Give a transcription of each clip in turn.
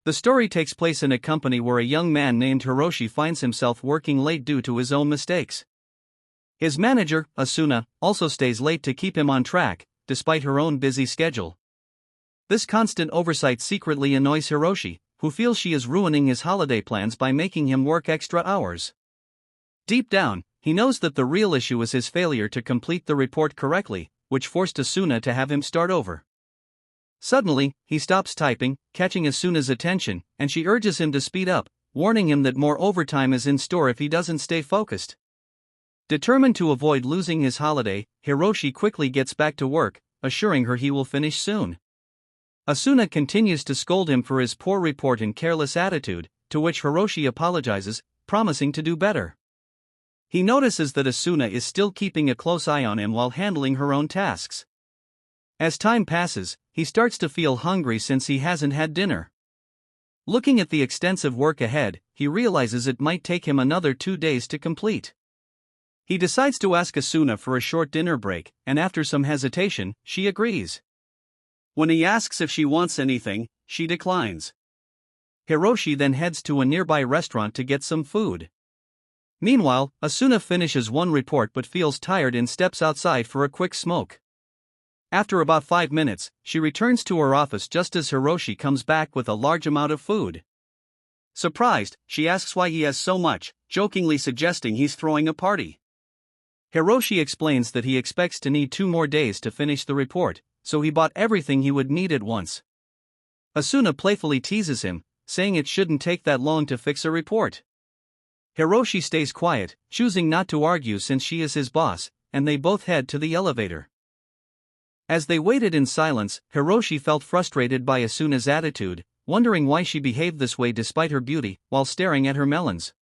The story takes place in a company where a young man named Hiroshi finds himself working late due to his own mistakes. His manager, Asuna, also stays late to keep him on track, despite her own busy schedule. This constant oversight secretly annoys Hiroshi, who feels she is ruining his holiday plans by making him work extra hours. Deep down, he knows that the real issue is his failure to complete the report correctly, which forced Asuna to have him start over. Suddenly, he stops typing, catching Asuna's attention, and she urges him to speed up, warning him that more overtime is in store if he doesn't stay focused. Determined to avoid losing his holiday, Hiroshi quickly gets back to work, assuring her he will finish soon. Asuna continues to scold him for his poor report and careless attitude, to which Hiroshi apologizes, promising to do better. He notices that Asuna is still keeping a close eye on him while handling her own tasks. As time passes, he starts to feel hungry since he hasn't had dinner. Looking at the extensive work ahead, he realizes it might take him another 2 days to complete. He decides to ask Asuna for a short dinner break, and after some hesitation, she agrees. When he asks if she wants anything, she declines. Hiroshi then heads to a nearby restaurant to get some food. Meanwhile, Asuna finishes one report but feels tired and steps outside for a quick smoke. After about 5 minutes, she returns to her office just as Hiroshi comes back with a large amount of food. Surprised, she asks why he has so much, jokingly suggesting he's throwing a party. Hiroshi explains that he expects to need 2 more days to finish the report, so he bought everything he would need at once. Asuna playfully teases him, saying it shouldn't take that long to fix a report. Hiroshi stays quiet, choosing not to argue since she is his boss, and they both head to the elevator. As they waited in silence, Hiroshi felt frustrated by Asuna's attitude, wondering why she behaved this way despite her beauty, while staring at her melons.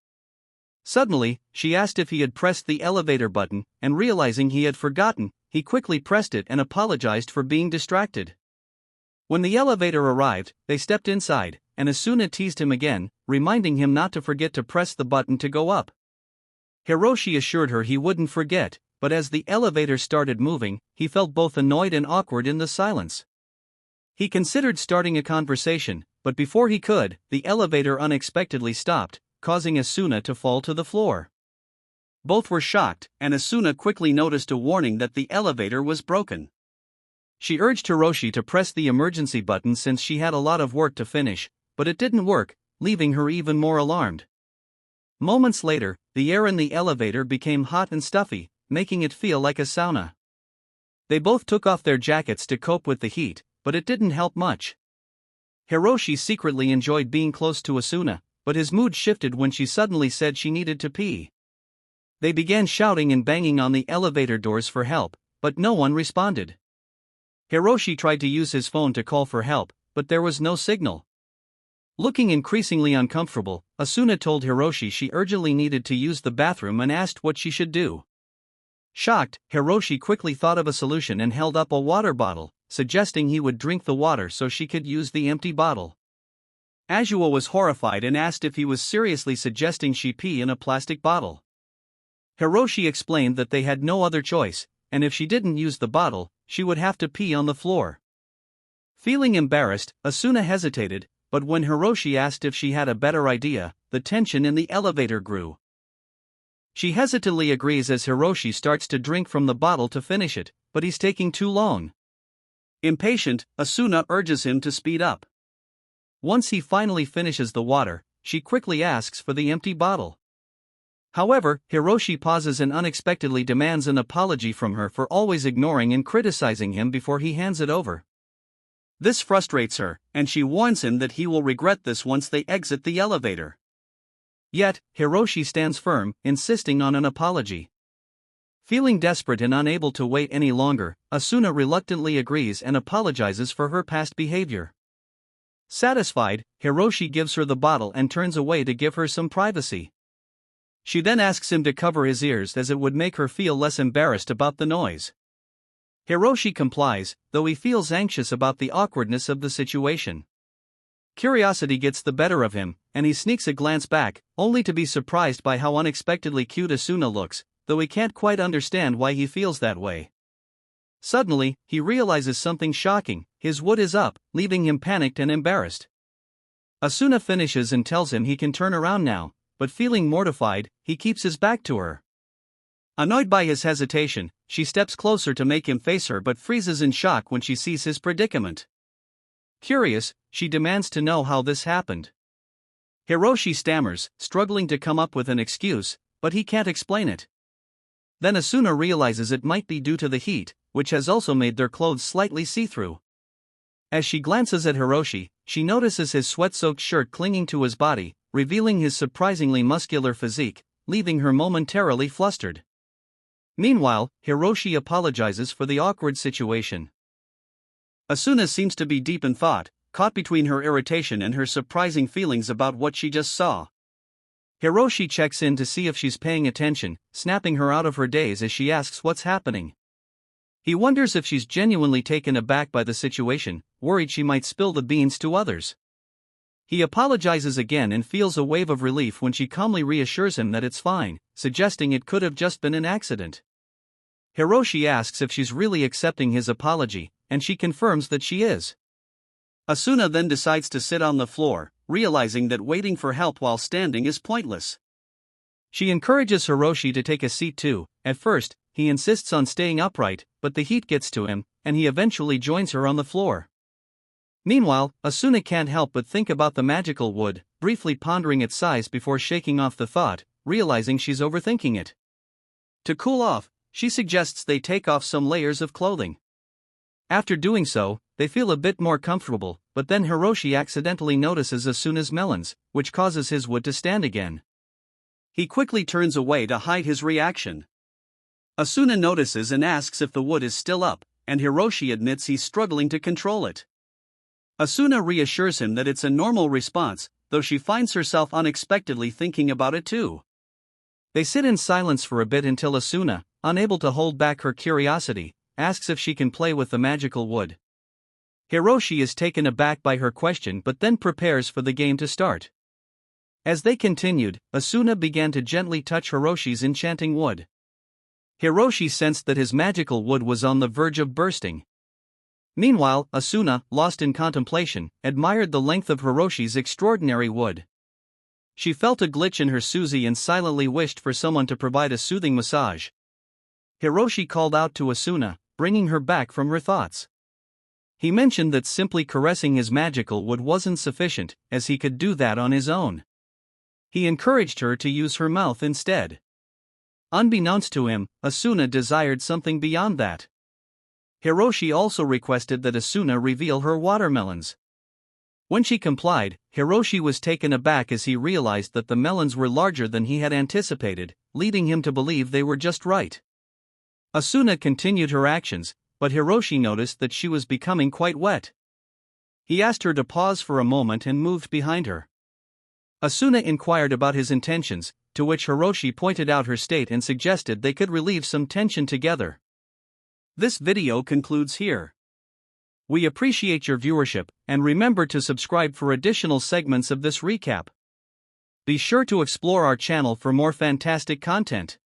Suddenly, she asked if he had pressed the elevator button, and realizing he had forgotten, he quickly pressed it and apologized for being distracted. When the elevator arrived, they stepped inside, and Asuna teased him again, reminding him not to forget to press the button to go up. Hiroshi assured her he wouldn't forget, but as the elevator started moving, he felt both annoyed and awkward in the silence. He considered starting a conversation, but before he could, the elevator unexpectedly stopped, causing Asuna to fall to the floor. Both were shocked, and Asuna quickly noticed a warning that the elevator was broken. She urged Hiroshi to press the emergency button since she had a lot of work to finish, but it didn't work, leaving her even more alarmed. Moments later, the air in the elevator became hot and stuffy, making it feel like a sauna. They both took off their jackets to cope with the heat, but it didn't help much. Hiroshi secretly enjoyed being close to Asuna, but his mood shifted when she suddenly said she needed to pee. They began shouting and banging on the elevator doors for help, but no one responded. Hiroshi tried to use his phone to call for help, but there was no signal. Looking increasingly uncomfortable, Asuna told Hiroshi she urgently needed to use the bathroom and asked what she should do. Shocked, Hiroshi quickly thought of a solution and held up a water bottle, suggesting he would drink the water so she could use the empty bottle. Asuna was horrified and asked if he was seriously suggesting she pee in a plastic bottle. Hiroshi explained that they had no other choice, and if she didn't use the bottle, she would have to pee on the floor. Feeling embarrassed, Asuna hesitated, but when Hiroshi asked if she had a better idea, the tension in the elevator grew. She hesitantly agrees as Hiroshi starts to drink from the bottle to finish it, but he's taking too long. Impatient, Asuna urges him to speed up. Once he finally finishes the water, she quickly asks for the empty bottle. However, Hiroshi pauses and unexpectedly demands an apology from her for always ignoring and criticizing him before he hands it over. This frustrates her, and she warns him that he will regret this once they exit the elevator. Yet, Hiroshi stands firm, insisting on an apology. Feeling desperate and unable to wait any longer, Asuna reluctantly agrees and apologizes for her past behavior. Satisfied, Hiroshi gives her the bottle and turns away to give her some privacy. She then asks him to cover his ears as it would make her feel less embarrassed about the noise. Hiroshi complies, though he feels anxious about the awkwardness of the situation. Curiosity gets the better of him, and he sneaks a glance back, only to be surprised by how unexpectedly cute Asuna looks, though he can't quite understand why he feels that way. Suddenly, he realizes something shocking: his wood is up, leaving him panicked and embarrassed. Asuna finishes and tells him he can turn around now, but feeling mortified, he keeps his back to her. Annoyed by his hesitation, she steps closer to make him face her but freezes in shock when she sees his predicament. Curious, she demands to know how this happened. Hiroshi stammers, struggling to come up with an excuse, but he can't explain it. Then Asuna realizes it might be due to the heat, which has also made their clothes slightly see-through. As she glances at Hiroshi, she notices his sweat-soaked shirt clinging to his body, revealing his surprisingly muscular physique, leaving her momentarily flustered. Meanwhile, Hiroshi apologizes for the awkward situation. Asuna seems to be deep in thought, caught between her irritation and her surprising feelings about what she just saw. Hiroshi checks in to see if she's paying attention, snapping her out of her daze as she asks what's happening. He wonders if she's genuinely taken aback by the situation, worried she might spill the beans to others. He apologizes again and feels a wave of relief when she calmly reassures him that it's fine, suggesting it could have just been an accident. Hiroshi asks if she's really accepting his apology, and she confirms that she is. Asuna then decides to sit on the floor, realizing that waiting for help while standing is pointless. She encourages Hiroshi to take a seat too. At first, he insists on staying upright, but the heat gets to him, and he eventually joins her on the floor. Meanwhile, Asuna can't help but think about the magical wood, briefly pondering its size before shaking off the thought, realizing she's overthinking it. To cool off, she suggests they take off some layers of clothing. After doing so, they feel a bit more comfortable, but then Hiroshi accidentally notices Asuna's melons, which causes his wood to stand again. He quickly turns away to hide his reaction. Asuna notices and asks if the wood is still up, and Hiroshi admits he's struggling to control it. Asuna reassures him that it's a normal response, though she finds herself unexpectedly thinking about it too. They sit in silence for a bit until Asuna, unable to hold back her curiosity, asks if she can play with the magical wood. Hiroshi is taken aback by her question but then prepares for the game to start. As they continued, Asuna began to gently touch Hiroshi's enchanting wood. Hiroshi sensed that his magical wood was on the verge of bursting. Meanwhile, Asuna, lost in contemplation, admired the length of Hiroshi's extraordinary wood. She felt a glitch in her Suzy and silently wished for someone to provide a soothing massage. Hiroshi called out to Asuna, bringing her back from her thoughts. He mentioned that simply caressing his magical wood wasn't sufficient, as he could do that on his own. He encouraged her to use her mouth instead. Unbeknownst to him, Asuna desired something beyond that. Hiroshi also requested that Asuna reveal her watermelons. When she complied, Hiroshi was taken aback as he realized that the melons were larger than he had anticipated, leading him to believe they were just right. Asuna continued her actions, but Hiroshi noticed that she was becoming quite wet. He asked her to pause for a moment and moved behind her. Asuna inquired about his intentions, to which Hiroshi pointed out her state and suggested they could relieve some tension together. This video concludes here. We appreciate your viewership, and remember to subscribe for additional segments of this recap. Be sure to explore our channel for more fantastic content.